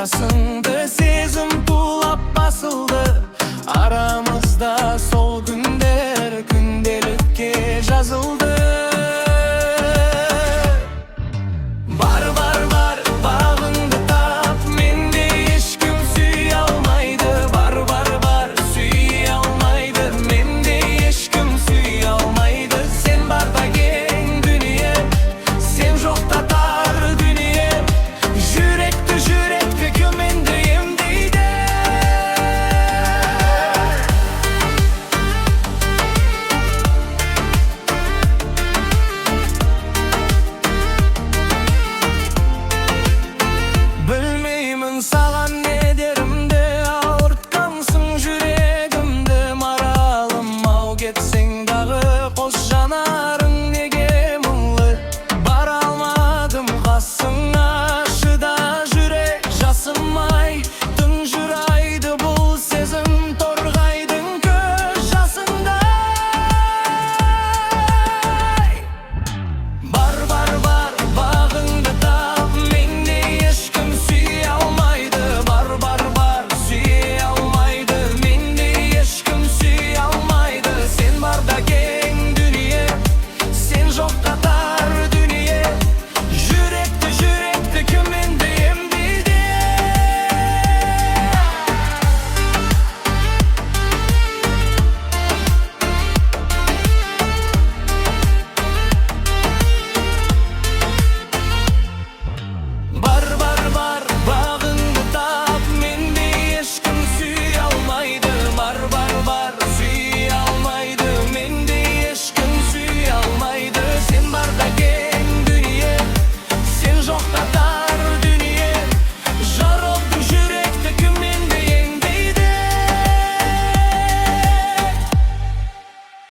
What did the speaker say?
жасыңды сезім тулап басылды. Арамызда сол күндер күнделікке жазылды. Бар, бар, бар, бағыңды тап, менде ешкім сүйе алмайды. Бар, бар, бар, сүйе алмайды, менде ешкім сүйе алмайды. Сен барда кең дүние, сен жоқта тар дүние. Жүректі көменді емдейді. Білмеймін саған не дерімді, ауыртқансың жүрегімді. Маралым ау, кетсең дағы қос жанарың неге мұңлы. Бара алмадым қасыңа, шыда жүрек жасымай. Тұнжырайды бұл сезім торғайдың көз жасындай. Бар, бар, бар, бағыңды тап, менде ешкім сүйе алмайды. Бар, бар, бар, сүйе алмайды, менде ешкім сүйе алмайды. Сен барда кең дүние, сен жоқта тар дүние. Жүректі көменді емдейді. Бар, бар, бар, бағыңды тап, менде ешкім сүйе алмайды. Бар, бар, бар, сүйе алмайды, менде ешкім сүйе алмайды. Сен барда кең дүние, сен жоқта